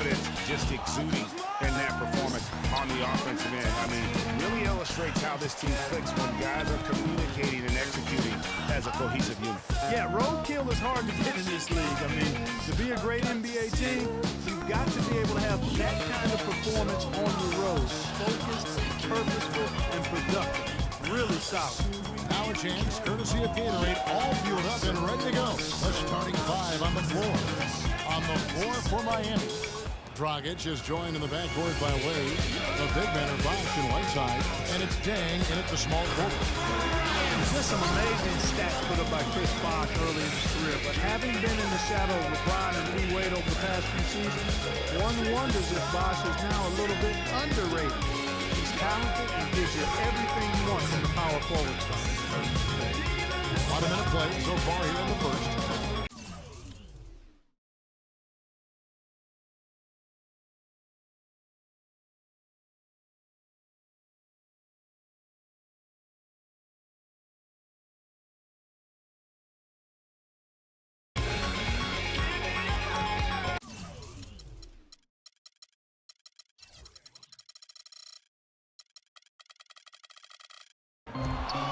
confidence just exuding in that performance on the offensive end. I mean, really illustrates how this team clicks when guys are communicating and executing as a cohesive unit. Yeah, roadkill is hard to get in this league. I mean, to be a great NBA team, you've got to be able to have that kind of performance on the road. Focused, purposeful, and productive. Really solid. Now a chance, courtesy of Gatorade, all fueled up and ready to go. The starting five on the floor. On the floor for Miami. Dragic is joined in the backcourt by Wade. The big men are Bosh and Whiteside. And it's Deng in at the small forward. Just some amazing stats put up by Chris Bosh early in his career. But having been in the shadow of LeBron and Lee Wade over the past few seasons, one wonders if Bosh is now a little bit underrated. He's talented and gives you everything you want from the power forward spot. About a minute play so far here in the first.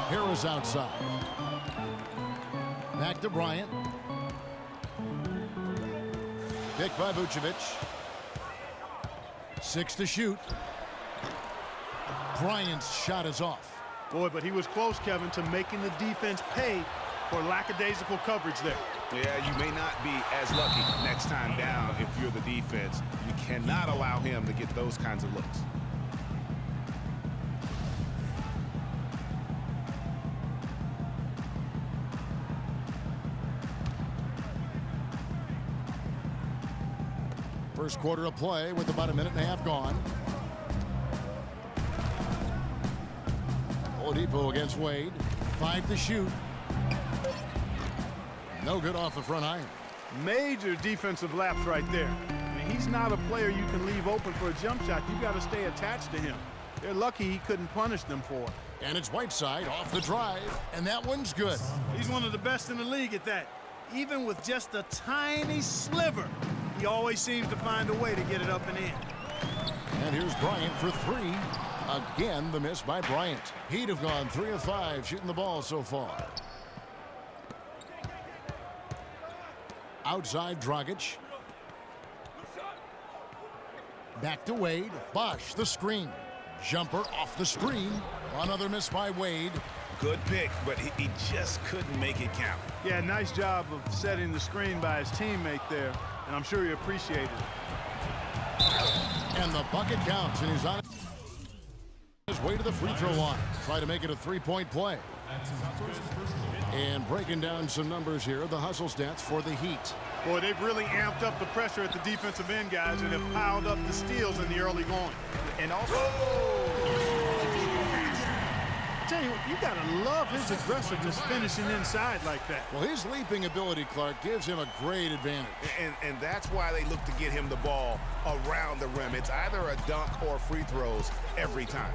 Harris outside. Back to Bryant. Picked by Vucevic. 6 to shoot. Bryant's shot is off. Boy, but he was close, Kevin, to making the defense pay for lackadaisical coverage there. Yeah, you may not be as lucky next time down if you're the defense. You cannot allow him to get those kinds of looks. First quarter of play with about a minute and a half gone. Oladipo against Wade. 5 to shoot. No good off the front iron. Major defensive lapse right there. I mean, he's not a player you can leave open for a jump shot. You've got to stay attached to him. They're lucky he couldn't punish them for it. And it's Whiteside off the drive, and that one's good. He's one of the best in the league at that. Even with just a tiny sliver, he always seems to find a way to get it up and in. And here's Bryant for 3. Again, the miss by Bryant. He'd have gone 3 of 5 shooting the ball so far. Outside Dragic. Back to Wade. Bosh the screen. Jumper off the screen. Another miss by Wade. Good pick, but he just couldn't make it count. Yeah, nice job of setting the screen by his teammate there, and I'm sure he appreciated it. And the bucket counts, and he's on his way to the free throw line. Try to make it a 3-point play. And breaking down some numbers here, the hustle stats for the Heat. Boy, they've really amped up the pressure at the defensive end, guys, and have piled up the steals in the early going. And also, I tell you what, you gotta love his aggressiveness finishing inside like that. Well, his leaping ability, Clark, gives him a great advantage. and that's why they look to get him the ball around the rim. It's either a dunk or free throws every time.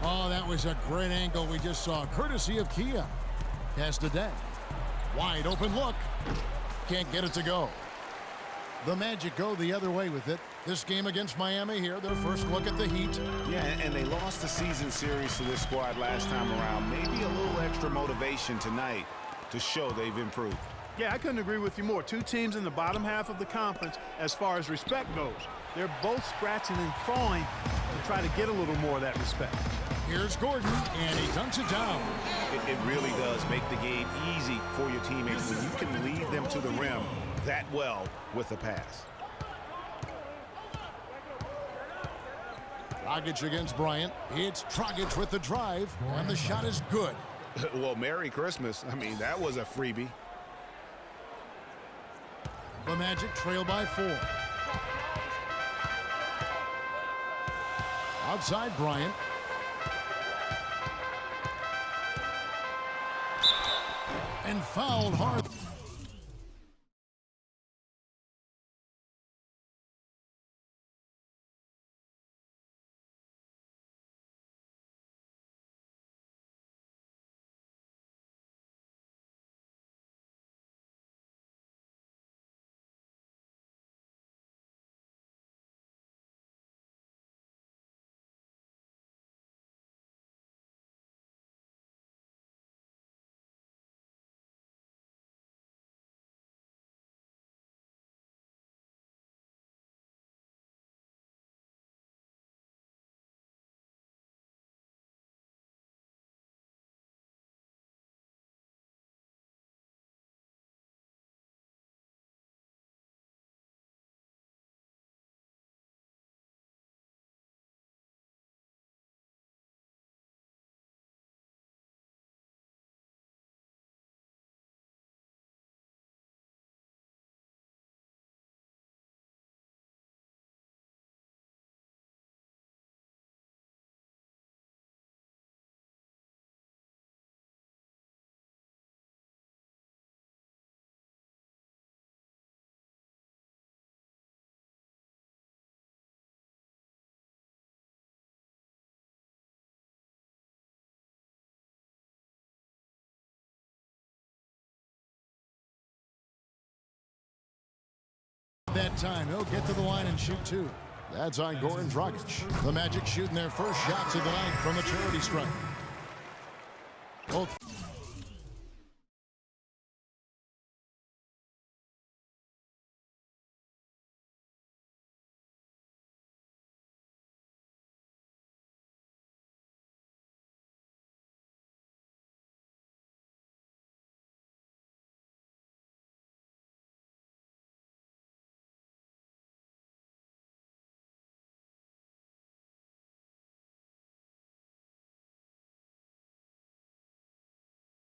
Oh, that was a great angle we just saw, courtesy of Kia. Pass to Deng. Wide open look. Can't get it to go. The Magic go the other way with it. This game against Miami here, their first look at the Heat. Yeah, and they lost the season series to this squad last time around. Maybe a little extra motivation tonight to show they've improved. Yeah, I couldn't agree with you more. Two teams in the bottom half of the conference as far as respect goes. They're both scratching and clawing to try to get a little more of that respect. Here's Gordon, and he dunks it down. It really does make the game easy for your teammates when you can lead them to the rim that well with a pass. Dragic against Bryant. It's Dragic with the drive, and the shot is good. Well, Merry Christmas. I mean, that was a freebie. The Magic trail by 4. Outside Bryant. And fouled hard. That time, he'll get to the line and shoot two. That's on Goran Dragic. The Magic shooting their first shots of the night from the charity stripe. Both.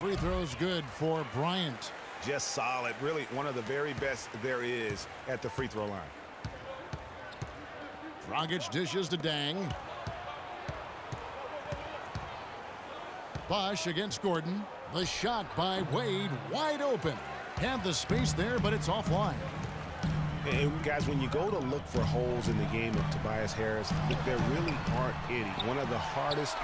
Free throws good for Bryant. Just solid. Really one of the very best there is at the free throw line. Dragic dishes to Dang. Bosh against Gordon. The shot by Wade wide open. Had the space there, but it's offline. And guys, when you go to look for holes in the game of Tobias Harris, there really aren't any. One of the hardest.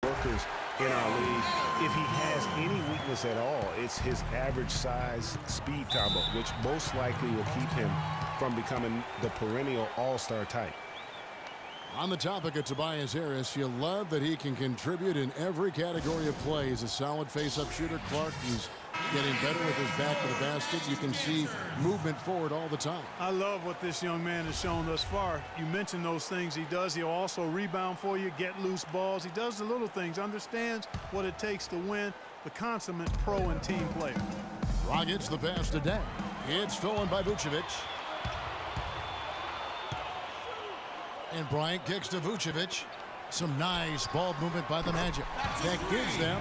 Workers in our league. If he has any weakness at all, it's his average size speed combo, which most likely will keep him from becoming the perennial all-star type. On the topic of Tobias Harris, you love that he can contribute in every category of play. He's a solid face-up shooter. Clark, he's getting better with his back to the basket. You can see movement forward all the time. I love what this young man has shown thus far. You mentioned those things he does. He'll also rebound for you, get loose balls. He does the little things, understands what it takes to win, the consummate pro and team player. Dragic the pass today. It's stolen by Vucevic. And Bryant kicks to Vucevic. Some nice ball movement by the Magic. That gives them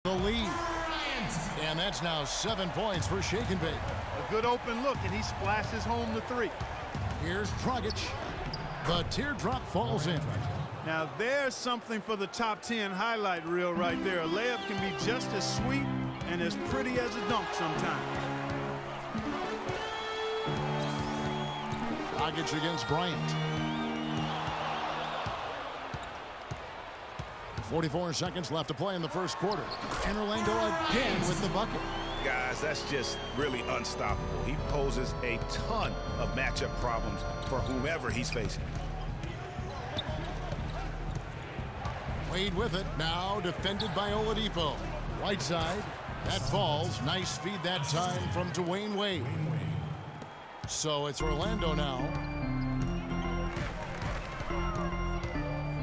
the lead. And that's now 7 points for Shake and Bake. A good open look, and he splashes home the three. Here's Dragic. The teardrop falls in. Now there's something for the top 10 highlight reel right there. A layup can be just as sweet and as pretty as a dunk sometimes. Dragic against Bryant. 44 seconds left to play in the first quarter. And Orlando again with the bucket. Guys, that's just really unstoppable. He poses a ton of matchup problems for whomever he's facing. Wade with it, now defended by Oladipo. Right side, that falls. Nice feed that time from Dwayne Wade. So it's Orlando now.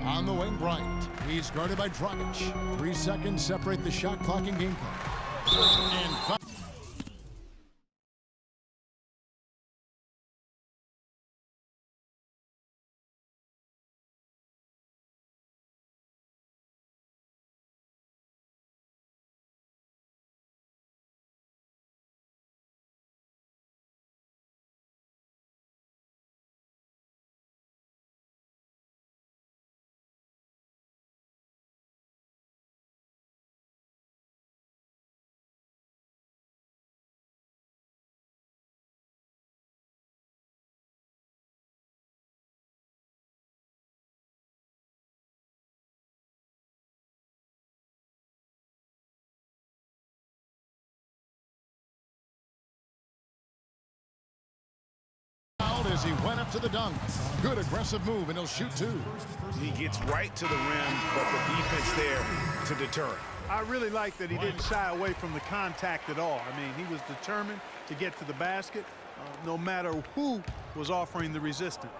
On the wing, Bryant. He's guarded by Dragic. 3 seconds separate the shot clock and game clock. And as he went up to the dunk. Good aggressive move, and he'll shoot two. He gets right to the rim, but the defense there to deter it. I really like that he didn't shy away from the contact at all. I mean, he was determined to get to the basket, no matter who was offering the resistance.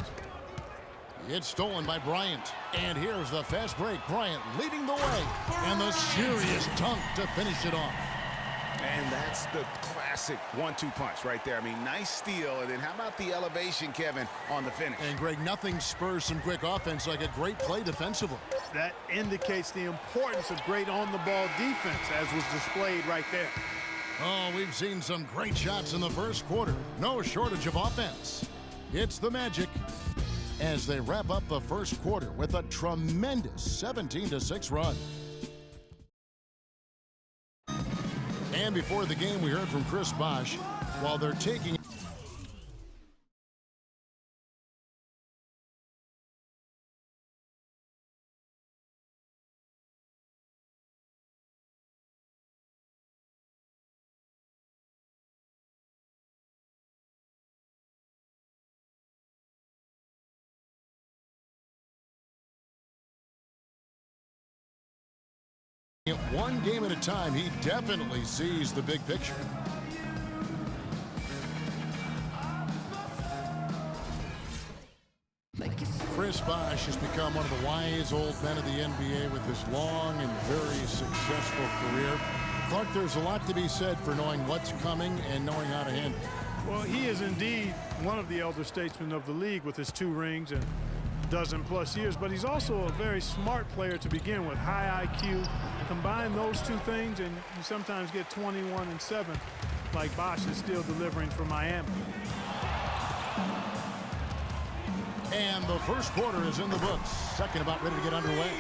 It's stolen by Bryant. And here's the fast break. Bryant leading the way. And the serious dunk to finish it off. And that's the classic 1-2 punch right there. I mean, nice steal. And then how about the elevation, Kevin, on the finish? And, Greg, nothing spurs some quick offense like a great play defensively. That indicates the importance of great on-the-ball defense, as was displayed right there. Oh, we've seen some great shots in the first quarter. No shortage of offense. It's the Magic as they wrap up the first quarter with a tremendous 17-6 run. And before the game, we heard from Chris Bosh while they're taking one game at a time. He definitely sees the big picture. Chris Bosh has become one of the wise old men of the NBA with his long and very successful career. Clark, there's a lot to be said for knowing what's coming and knowing how to handle it. Well, he is indeed one of the elder statesmen of the league with his 2 rings and dozen-plus years, but he's also a very smart player to begin with. High IQ. Combine those 2 things, and you sometimes get 21 and 7, like Bosh is still delivering for Miami. And the first quarter is in the books. Second about ready to get underway.